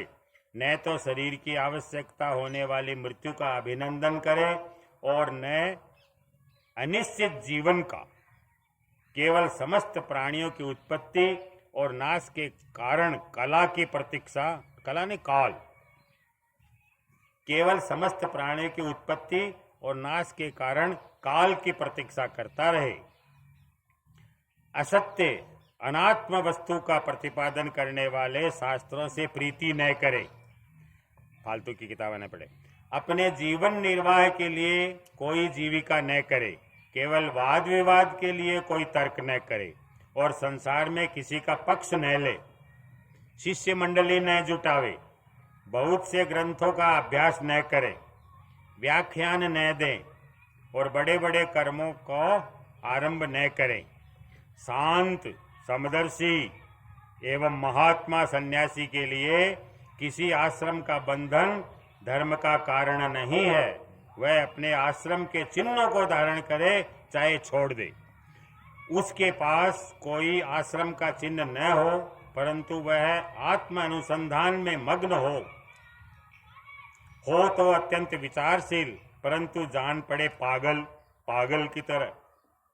न तो शरीर की आवश्यकता होने वाली मृत्यु का अभिनंदन करे और न अनिश्चित जीवन का, केवल समस्त प्राणियों की उत्पत्ति और नाश के कारण कला की प्रतीक्षा, कला ने काल, केवल समस्त प्राणियों की उत्पत्ति और नाश के कारण काल की प्रतीक्षा करता रहे। असत्य अनात्म वस्तु का प्रतिपादन करने वाले शास्त्रों से प्रीति न करे, फालतू की किताबें न पढ़े। अपने जीवन निर्वाह के लिए कोई जीविका न करे, केवल वाद विवाद के लिए कोई तर्क न करे और संसार में किसी का पक्ष न ले। शिष्य मंडली न जुटावे, बहुत से ग्रंथों का अभ्यास न करे, व्याख्यान न दें और बड़े बड़े कर्मों को आरंभ न करें। शांत, समदर्शी एवं महात्मा सन्यासी के लिए किसी आश्रम का बंधन धर्म का कारण नहीं है। वह अपने आश्रम के चिन्हों को धारण करे, चाहे छोड़ दे। उसके पास कोई आश्रम का चिन्ह न हो, परंतु वह आत्म अनुसंधान में मग्न हो तो अत्यंत विचारशील, परंतु जान पड़े पागल की तरह।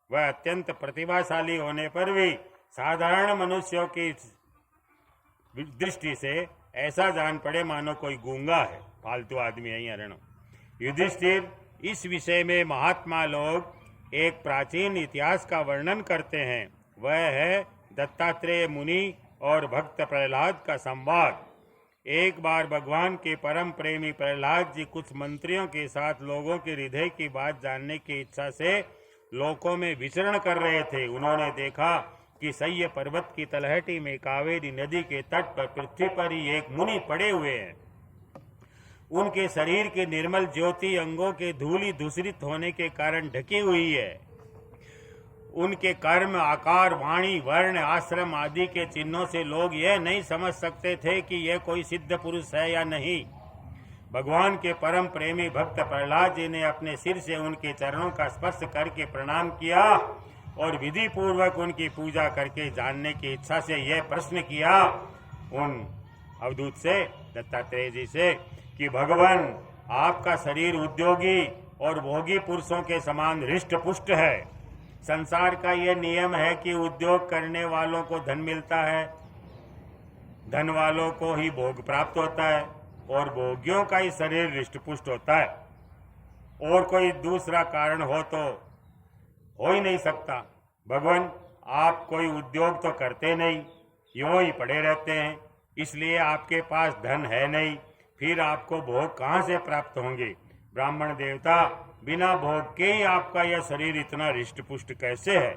वह अत्यंत प्रतिभाशाली होने पर भी साधारण मनुष्यों की दृष्टि से ऐसा जान पड़े मानो कोई गूंगा है, फालतू आदमी है, यहाँ रहना। युधिष्ठिर, इस विषय में महात्मा लोग एक प्राचीन इतिहास का वर्णन करते हैं। वह है दत्तात्रेय मुनि और भक्त प्रहलाद का संवाद। एक बार भगवान के परम प्रेमी प्रहलाद जी कुछ मंत्रियों के साथ लोगों के हृदय की बात जानने की इच्छा से लोकों में विचरण कर रहे थे। उन्होंने देखा कि सह्य पर्वत की तलहटी में कावेरी नदी के तट पर पृथ्वी पर ही एक मुनि पड़े हुए हैं। उनके शरीर की निर्मल ज्योति अंगों के धूलि दूषित होने के कारण ढकी हुई है। उनके कर्म, आकार, वाणी, वर्ण, आश्रम आदि के चिन्हों से लोग यह नहीं समझ सकते थे कि यह कोई सिद्ध पुरुष है या नहीं। भगवान के परम प्रेमी भक्त प्रहलाद जी ने अपने सिर से उनके चरणों का स्पर्श करके प्रणाम किया और विधि पूर्वक उनकी पूजा करके जानने की इच्छा से यह प्रश्न किया उन अवधूत से, दत्तात्रेय जी से, कि भगवान, आपका शरीर उद्योगी और भोगी पुरुषों के समान हृष्ट पुष्ट है। संसार का यह नियम है कि उद्योग करने वालों को धन मिलता है, धन वालों को ही भोग प्राप्त होता है और भोगियों का ही शरीर हृष्ट पुष्ट होता है। और कोई दूसरा कारण हो तो हो ही नहीं सकता। भगवान, आप कोई उद्योग तो करते नहीं, यूं ही पड़े रहते हैं। इसलिए आपके पास धन है नहीं, फिर आपको भोग कहाँ से प्राप्त होंगे? ब्राह्मण देवता, बिना भोग के ही आपका यह शरीर इतना रिष्ट पुष्ट कैसे है?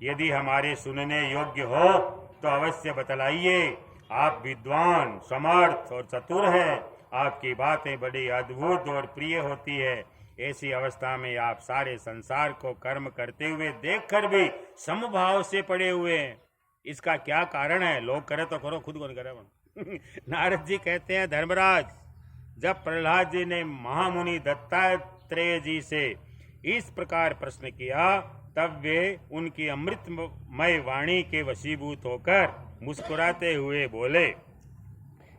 यदि हमारे सुनने योग्य हो तो अवश्य बतलाइए। आप विद्वान, समर्थ और चतुर हैं। आपकी बातें बड़ी अद्भुत और प्रिय होती है। ऐसी अवस्था में आप सारे संसार को कर्म करते हुए देखकर भी समभाव से पड़े हुए हैं। इसका क्या कारण है? लोग करे तो करो, खुद को नहीं करे। नारद जी कहते हैं, धर्मराज, जब प्रहलाद जी ने महामुनि दत्तात्रेय जी से इस प्रकार प्रश्न किया, तब वे उनकी अमृतमय वाणी के वशीभूत होकर मुस्कुराते हुए बोले।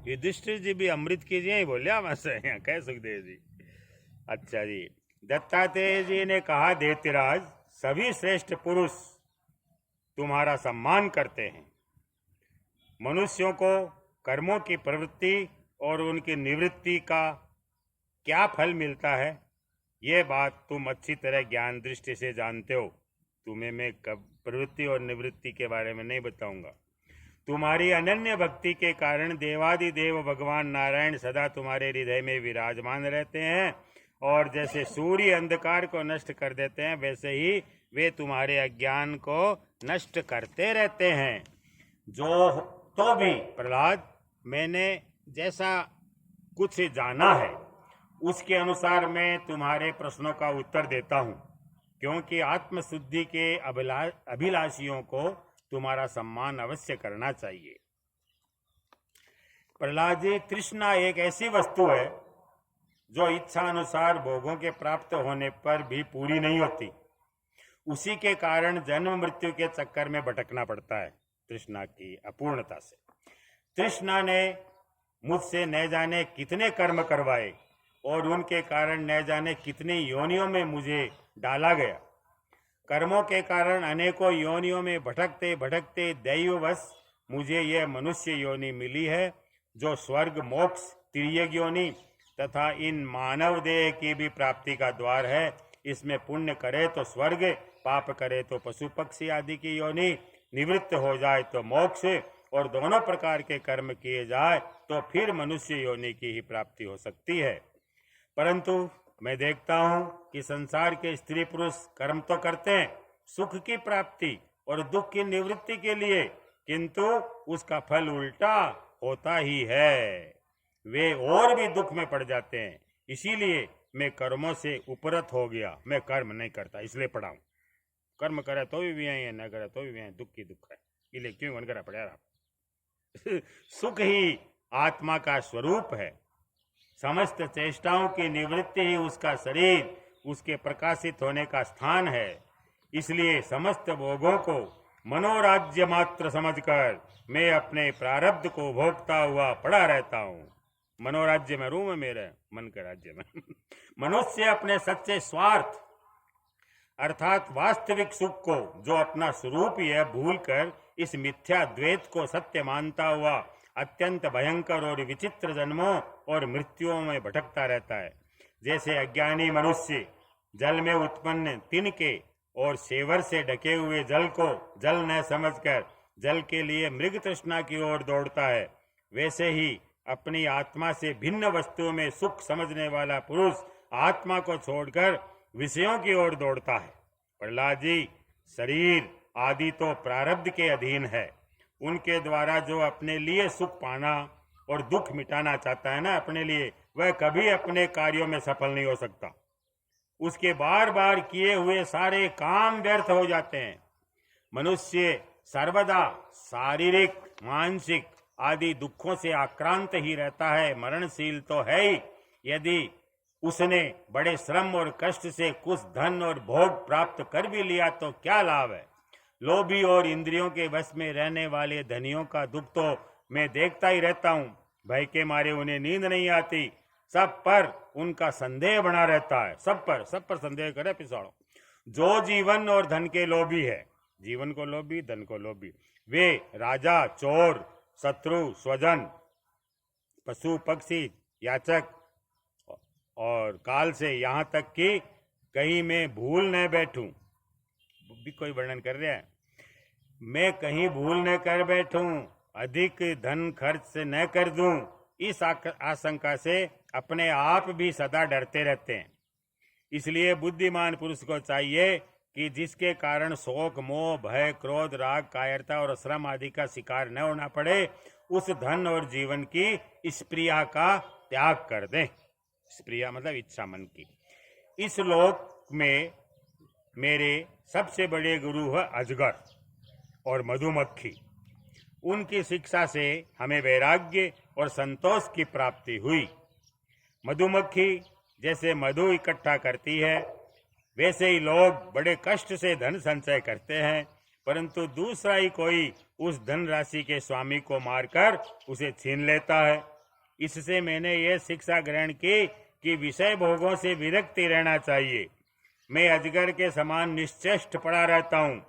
युधिष्ठिर जी भी अमृत कीजिए ही बोले हमसे, कह सुखदेव जी। अच्छा जी, दत्तात्रेय जी ने कहा, देवतिराज, सभी श्रेष्ठ पुरुष तुम्हारा सम्मान करते हैं। मनुष्यों को कर्मों की प्रवृत्ति और उनकी निवृत्ति का क्या फल मिलता है, ये बात तुम अच्छी तरह ज्ञान दृष्टि से जानते हो। तुम्हें मैं प्रवृत्ति और निवृत्ति के बारे में नहीं बताऊंगा। तुम्हारी अनन्य भक्ति के कारण देवादिदेव भगवान नारायण सदा तुम्हारे हृदय में विराजमान रहते हैं, और जैसे सूर्य अंधकार को नष्ट कर देते हैं, वैसे ही वे तुम्हारे अज्ञान को नष्ट करते रहते हैं। जो तो भी प्रहलाद, मैंने जैसा कुछ जाना है उसके अनुसार मैं तुम्हारे प्रश्नों का उत्तर देता हूँ, क्योंकि आत्मशुद्धि के अभिलाषियों को तुम्हारा सम्मान अवश्य करना चाहिए। प्रहलाद जी, तृष्णा एक ऐसी वस्तु है जो इच्छा अनुसार भोगों के प्राप्त होने पर भी पूरी नहीं होती। उसी के कारण जन्म मृत्यु के चक्कर में भटकना पड़ता है, तृष्णा की अपूर्णता से। तृष्णा ने मुझसे न जाने कितने कर्म करवाए और उनके कारण न जाने कितनी योनियों में मुझे डाला गया। कर्मों के कारण अनेकों योनियों में भटकते भटकते दैववश मुझे यह मनुष्य योनि मिली है, जो स्वर्ग, मोक्ष, तिर्यक योनि तथा इन मानव देह की भी प्राप्ति का द्वार है। इसमें पुण्य करे तो स्वर्ग, पाप करे तो पशु पक्षी आदि की योनि, निवृत्त हो जाए तो मोक्ष, और दोनों प्रकार के कर्म किए जाए तो फिर मनुष्य योनि की ही प्राप्ति हो सकती है। परंतु मैं देखता हूँ कि संसार के स्त्री पुरुष कर्म तो करते हैं सुख की प्राप्ति और दुख की निवृत्ति के लिए, किंतु उसका फल उल्टा होता ही है। वे और भी दुख में पड़ जाते हैं। इसीलिए मैं कर्मों से उपरत हो गया। मैं कर्म नहीं करता, इसलिए पढ़ा हूँ। कर्म करे तो भी है, न करे तो भी है, दुख की दुख है, इसलिए क्यों मन करा पड़ा आप। सुख ही आत्मा का स्वरूप है। समस्त चेष्टाओं की निवृत्ति ही उसका शरीर, उसके प्रकाशित होने का स्थान है। इसलिए समस्त भोगों को मनोराज्य मात्र समझकर मैं अपने प्रारब्ध को भोगता हुआ पड़ा रहता हूँ। मनोराज्य में रूम है मेरे मन के राज्य में। मनुष्य अपने सच्चे स्वार्थ अर्थात वास्तविक सुख को, जो अपना स्वरूप ही है, भूलकर इस मिथ्या द्वैत को सत्य मानता हुआ अत्यंत भयंकर और विचित्र जन्मों और मृत्युओं में भटकता रहता है। जैसे अज्ञानी मनुष्य जल में उत्पन्न तिनके और सेवर से ढके हुए जल को जल न समझकर जल के लिए मृग तृष्णा की ओर दौड़ता है, वैसे ही अपनी आत्मा से भिन्न वस्तुओं में सुख समझने वाला पुरुष आत्मा को छोड़कर विषयों की ओर दौड़ता है। प्रहलाद जी, शरीर आदि तो प्रारब्ध के अधीन है। उनके द्वारा जो अपने लिए सुख पाना और दुख मिटाना चाहता है ना अपने लिए, वह कभी अपने कार्यों में सफल नहीं हो सकता। उसके बार बार किए हुए सारे काम व्यर्थ हो जाते हैं। मनुष्य सर्वदा शारीरिक, मानसिक आदि दुखों से आक्रांत ही रहता है, मरणशील तो है ही। यदि उसने बड़े श्रम और कष्ट से कुछ धन और भोग प्राप्त कर भी लिया तो क्या लाभ है। लोभी और इंद्रियों के वश में रहने वाले धनियों का दुख तो मैं देखता ही रहता हूँ। भय के मारे उन्हें नींद नहीं आती, सब पर उनका संदेह बना रहता है। सब पर संदेह करे पिसाड़ो। जो जीवन और धन के लोभी है, जीवन को लोभी, धन को लोभी, वे राजा, चोर, शत्रु, स्वजन, पशु पक्षी, याचक और काल से यहाँ तक कि कहीं मैं भूल न बैठूं, भी कोई वर्णन कर रहा है, मैं कहीं भूल न कर बैठूं अधिक धन खर्च न कर दूं, इस आशंका से अपने आप भी सदा डरते रहते हैं। इसलिए बुद्धिमान पुरुष को चाहिए कि जिसके कारण शोक, मोह, भय, क्रोध, राग, कायरता और श्रम आदि का शिकार न होना पड़े, उस धन और जीवन की स्प्रिया का त्याग कर दें। स्प्रिया मतलब इच्छा मन की। इस लोक में मेरे सबसे बड़े गुरु है अजगर और मधुमक्खी। उनकी शिक्षा से हमें वैराग्य और संतोष की प्राप्ति हुई। मधुमक्खी जैसे मधु इकट्ठा करती है, वैसे ही लोग बड़े कष्ट से धन संचय करते हैं, परंतु दूसरा ही कोई उस धन राशि के स्वामी को मारकर उसे छीन लेता है। इससे मैंने ये शिक्षा ग्रहण की कि विषय भोगों से विरक्ति रहना चाहिए। मैं अजगर के समान निश्चेष्ट पड़ा रहता हूँ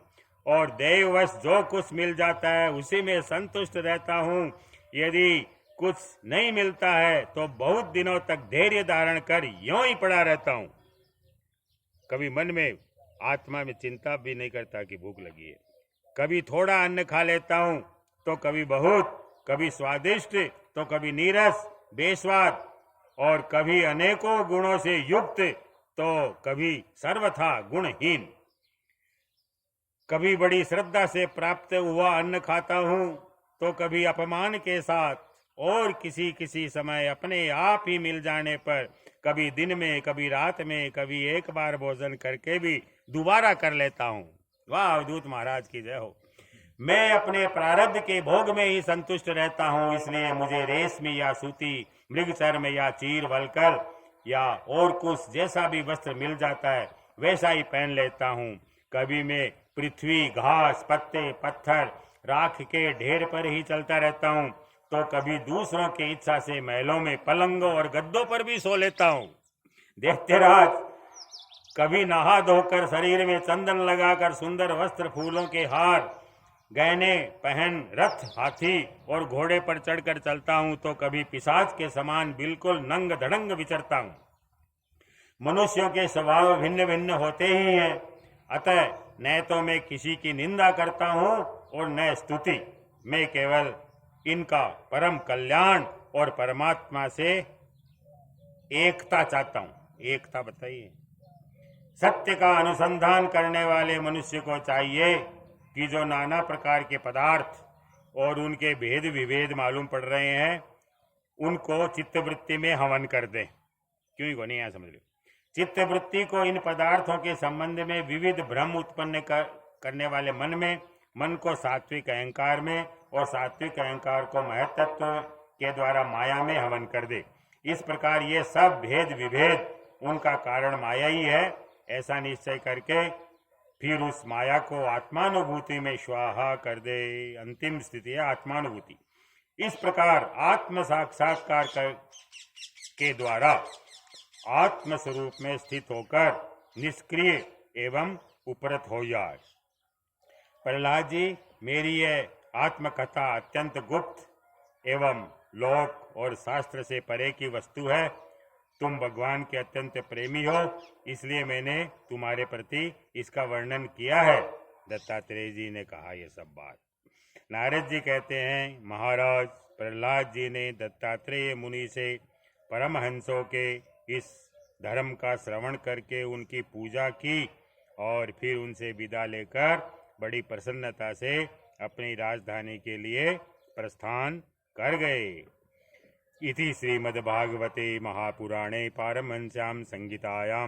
और दैववश जो कुछ मिल जाता है उसी में संतुष्ट रहता हूँ। यदि कुछ नहीं मिलता है तो बहुत दिनों तक धैर्य धारण कर यूं ही पड़ा रहता हूँ। कभी मन में आत्मा में चिंता भी नहीं करता कि भूख लगी है। कभी थोड़ा अन्न खा लेता हूँ तो कभी बहुत, कभी स्वादिष्ट तो कभी नीरस बेस्वाद, और कभी अनेकों गुणों से युक्त तो कभी सर्वथा गुणहीन। कभी बड़ी श्रद्धा से प्राप्त हुआ अन्न खाता हूँ तो कभी अपमान के साथ, और किसी किसी समय अपने आप ही मिल जाने पर कभी दिन में, कभी रात में, कभी एक बार भोजन करके भी दोबारा कर लेता हूँ। वाह अवधूत महाराज की जय हो। मैं अपने प्रारब्ध के भोग में ही संतुष्ट रहता हूँ, इसलिए मुझे रेशमी या सूती, मृग चर्म या चीर वलकर या और कुछ जैसा भी वस्त्र मिल जाता है वैसा ही पहन लेता हूँ। कभी मैं पृथ्वी, घास, पत्ते, पत्थर, राख के ढेर पर ही चलता रहता हूँ तो कभी दूसरों की इच्छा से महलों में पलंगों और गद्दों पर भी सो लेता हूँ। दैत्यराज, कभी नहा धोकर शरीर में चंदन लगाकर सुंदर वस्त्र, फूलों के हार, गहने पहन रथ, हाथी और घोड़े पर चढ़कर चलता हूँ तो कभी पिशाच के समान बिल्कुल नंग धड़ंग विचरता हूँ। मनुष्यों के स्वभाव भिन्न भिन्न होते ही हैं, अतः न तो मैं किसी की निंदा करता हूँ और न स्तुति। मैं केवल इनका परम कल्याण और परमात्मा से एकता चाहता हूँ। एकता बताइए। सत्य का अनुसंधान करने वाले मनुष्य को चाहिए कि जो नाना प्रकार के पदार्थ और उनके भेद विभेद मालूम पड़ रहे हैं उनको चित्तवृत्ति में हवन कर दे। क्यों को नहीं यहाँ समझ लो। चित्तवृत्ति को इन पदार्थों के संबंध में विविध भ्रम उत्पन्न करने वाले मन को सात्विक अहंकार में और सात्विक अहंकार को महत्त्व के द्वारा माया में हवन कर दे। इस प्रकार ये सब भेद विभेद उनका कारण माया ही है, ऐसा निश्चय करके फिर उस माया को आत्मानुभूति में स्वाहा कर दे। अंतिम स्थिति है आत्मानुभूति। इस प्रकार आत्म साक्षात्कार के द्वारा आत्म स्वरूप में स्थित होकर निष्क्रिय एवं उपरत हो जाए। प्रहलाद जी, मेरी यह आत्मकथा अत्यंत गुप्त एवं लोक और शास्त्र से परे की वस्तु है। तुम भगवान के अत्यंत प्रेमी हो, इसलिए मैंने तुम्हारे प्रति इसका वर्णन किया है। दत्तात्रेय जी ने कहा यह सब बात। नारद जी कहते हैं, महाराज प्रहलाद जी ने दत्तात्रेय मुनि से परमहंसों के इस धर्म का श्रवण करके उनकी पूजा की और फिर उनसे विदा लेकर बड़ी प्रसन्नता से अपनी राजधानी के लिए प्रस्थान कर गए। इति श्रीमद्भागवते महापुराणे पारमहंस्यां संहितायां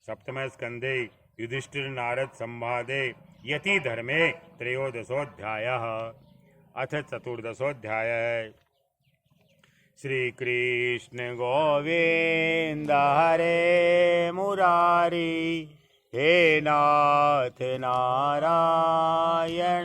सप्तम स्कंधे युधिष्ठिर नारद संवादे यति धर्मे त्रयोदशोऽध्यायः। अथ चतुर्दशोऽध्यायः। श्री कृष्ण गोविंद हरे मुरारी, हे नाथ नारायण।